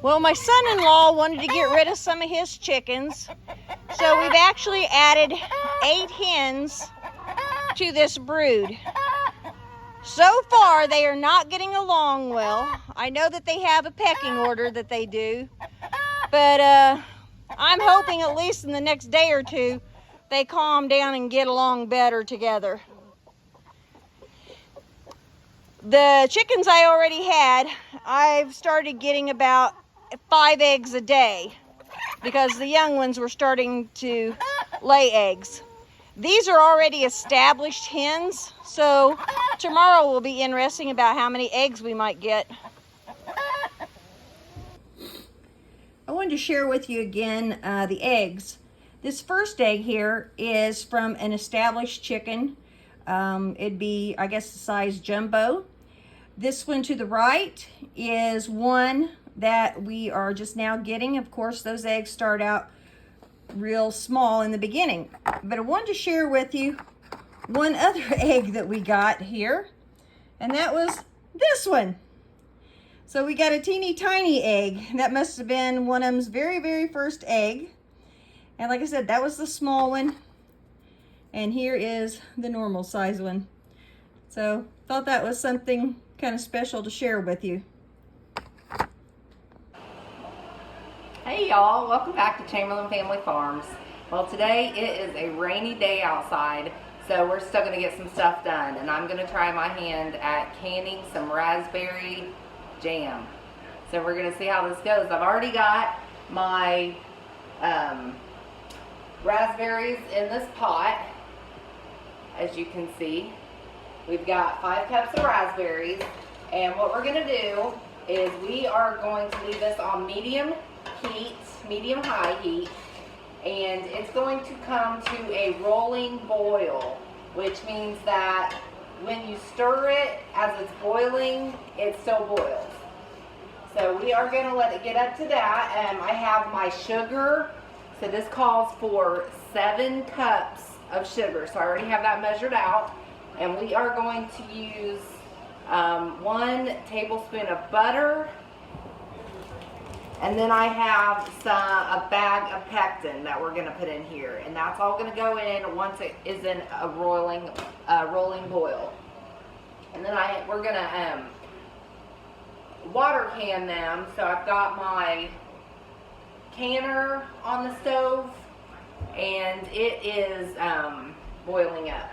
Well, my son-in-law wanted to get rid of some of his chickens, so we've actually added 8 hens to this brood. So far, they are not getting along well. I know that they have a pecking order that they do, but I'm hoping at least in the next day or two, they calm down and get along better together. The chickens I already had, I've started getting about 5 eggs a day because the young ones were starting to lay eggs. These are already established hens, so tomorrow will be interesting about how many eggs we might get. I wanted to share with you again the eggs. This first egg here is from an established chicken. It'd be, I guess, the size jumbo. This one to the right is one that we are just now getting. Of course, those eggs start out real small in the beginning. But I wanted to share with you one other egg that we got here, and that was this one. So we got a teeny tiny egg. That must have been one of them's very, very first egg. And like I said, that was the small one. And here is the normal size one. So thought that was something kind of special to share with you. Hey y'all, welcome back to Chamberlain Family Farms. Well, today it is a rainy day outside, so we're still going to get some stuff done, and I'm going to try my hand at canning some raspberry jam. So we're going to see how this goes. I've already got my raspberries in this pot, as you can see. We've got 5 cups of raspberries, and what we're going to do is we are going to leave this on medium heat, medium-high heat, and it's going to come to a rolling boil, which means that when you stir it as it's boiling, it still boils. So we are going to let it get up to that. I have my sugar, so this calls for 7 cups of sugar, so I already have that measured out. And we are going to use 1 tablespoon of butter. And then I have a bag of pectin that we're going to put in here. And that's all going to go in once it is in a rolling boil. And then we're going to water can them. So I've got my canner on the stove, and it is boiling up.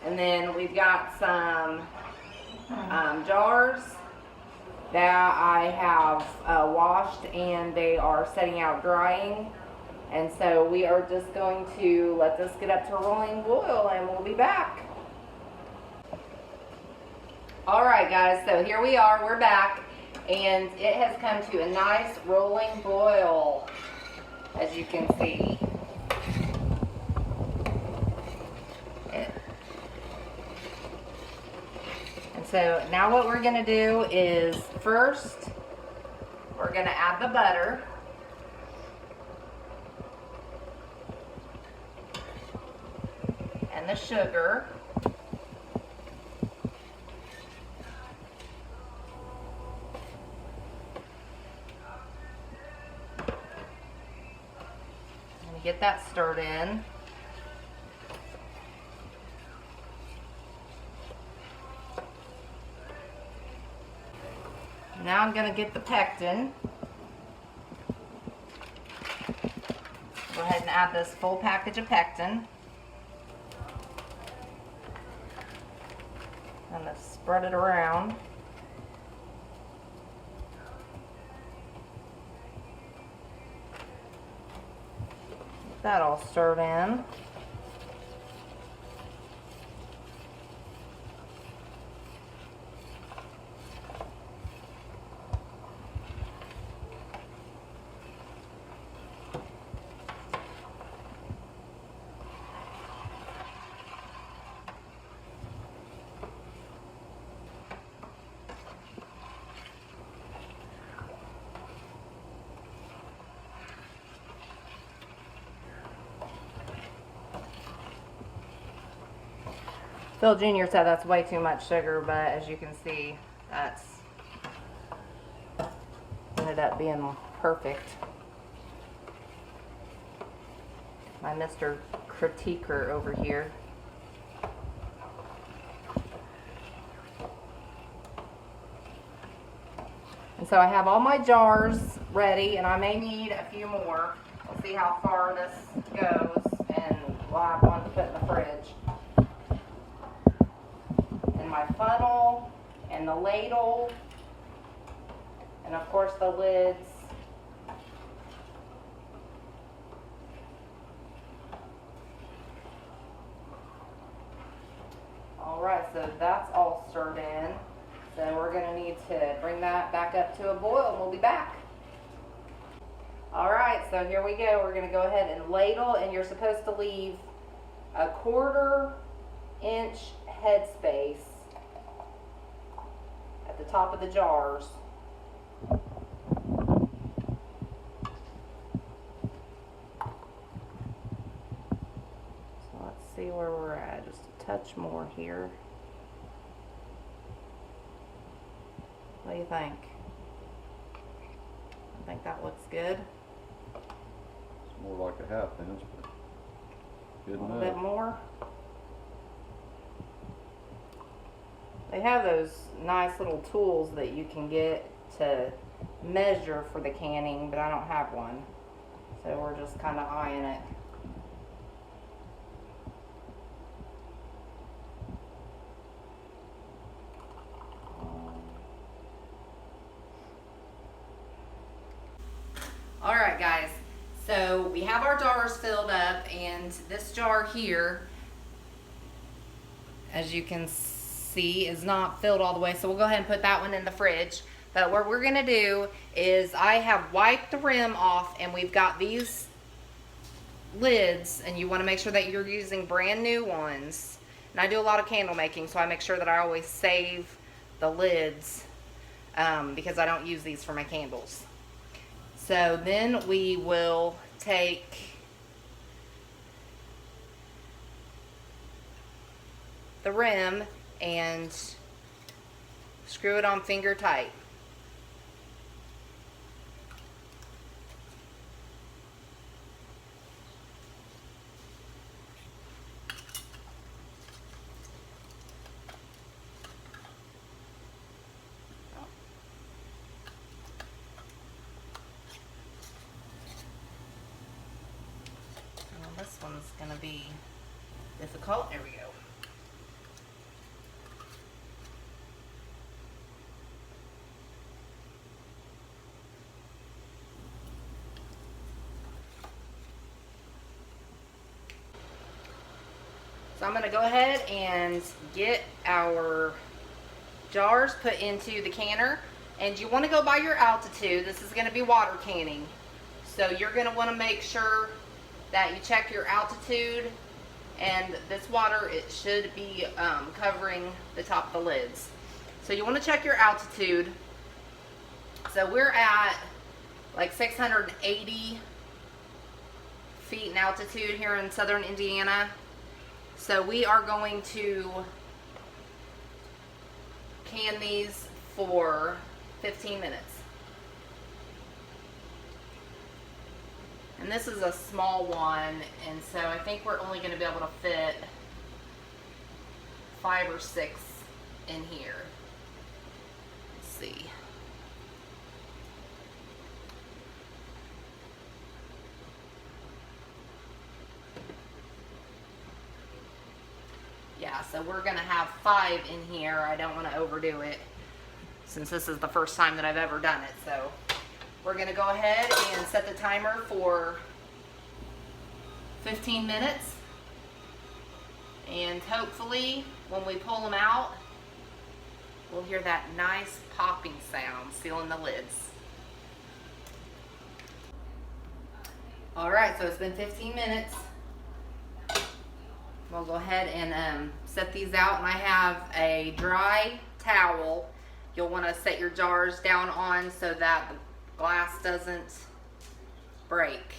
And then we've got some jars that I have washed, and they are setting out drying. And so we are just going to let this get up to a rolling boil, and we'll be back. Alright guys, so here we are, we're back, and it has come to a nice rolling boil, as you can see. So now what we're going to do is first we're going to add the butter. And the sugar. And get that stirred in. Now I'm going to get the pectin. Go ahead and add this full package of pectin. I'm going to spread it around. Get that all stirred in. Phil Jr. said that's way too much sugar, but as you can see, that's ended up being perfect. My Mr. Critiquer over here. And so I have all my jars ready, and I may need a few more. We'll see how far this goes, and we'll have one to put in the fridge. And my funnel, and the ladle, and of course the lids. Alright, so that's all stirred in. So we're going to need to bring that back up to a boil, and we'll be back. Alright, so here we go. We're going to go ahead and ladle, and you're supposed to leave a 1/4 inch headspace at the top of the jars. So let's see where we're at. Just a touch more here. What do you think? I think that looks good. It's more like a 1/2 inch, but good A enough. little bit more. They have those nice little tools that you can get to measure for the canning, but I don't have one. So we're just kind of eyeing it. Alright guys, so we have our jars filled up, and this jar here, as you can see, is not filled all the way, so we'll go ahead and put that one in the fridge. But what we're going to do is I have wiped the rim off, and we've got these lids, and you want to make sure that you're using brand new ones. And I do a lot of candle making, so I make sure that I always save the lids because I don't use these for my candles. So then we will take the rim and screw it on finger tight. This one's going to be difficult. There we go. So I'm going to go ahead and get our jars put into the canner. And you want to go by your altitude. This is going to be water canning. So you're going to want to make sure that you check your altitude, and this water, it should be covering the top of the lids. So you want to check your altitude. So we're at like 680 feet in altitude here in southern Indiana. So we are going to can these for 15 minutes. And this is a small one, and so I think we're only going to be able to fit 5 or 6 in here. Let's see. Yeah, so we're going to have 5 in here. I don't want to overdo it since this is the first time that I've ever done it, so we're going to go ahead and set the timer for 15 minutes. And hopefully when we pull them out, we'll hear that nice popping sound sealing the lids. Alright, so it's been 15 minutes. We'll go ahead and set these out. And I have a dry towel you'll want to set your jars down on so that the glass doesn't break,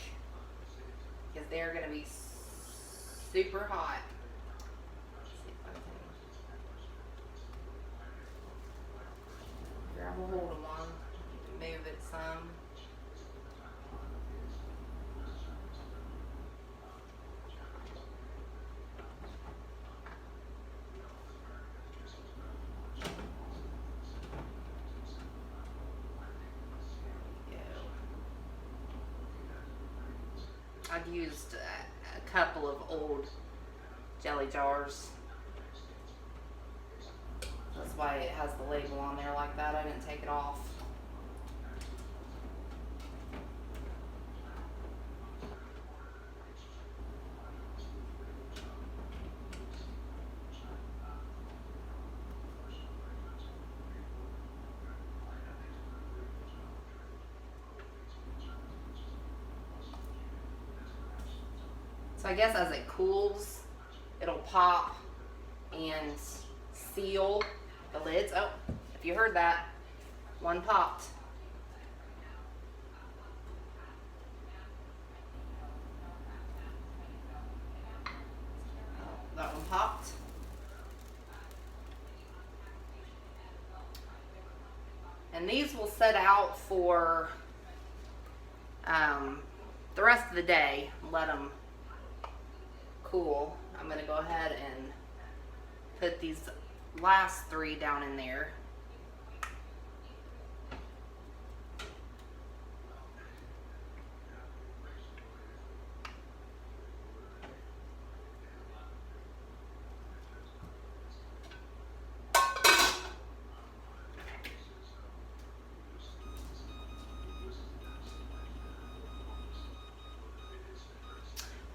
because they're going to be super hot. Let's see if I can grab a hold of one, move it some. I've used a couple of old jelly jars. That's why it has the label on there like that. I didn't take it off. So I guess as it cools, it'll pop and seal the lids. Oh, if you heard that, one popped. Oh, that one popped. And these will set out for the rest of the day. Let them cool. I'm going to go ahead and put these last 3 down in there.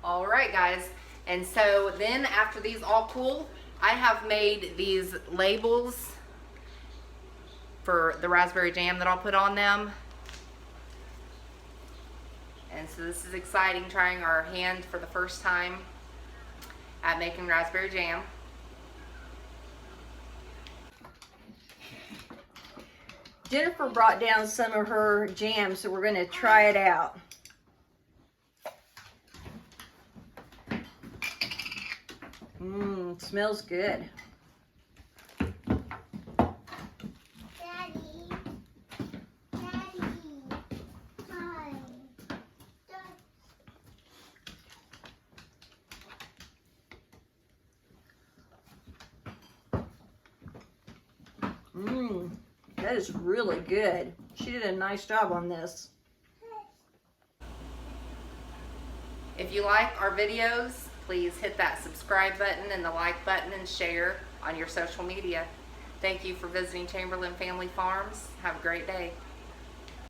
All right, guys. And so then after these all cool, I have made these labels for the raspberry jam that I'll put on them. And so this is exciting, trying our hand for the first time at making raspberry jam. Jennifer brought down some of her jam, so we're going to try it out. Smells good. That is really good. She did a nice job on this. If you like our videos, please hit that subscribe button and the like button and share on your social media. Thank you for visiting Chamberlain Family Farms. Have a great day.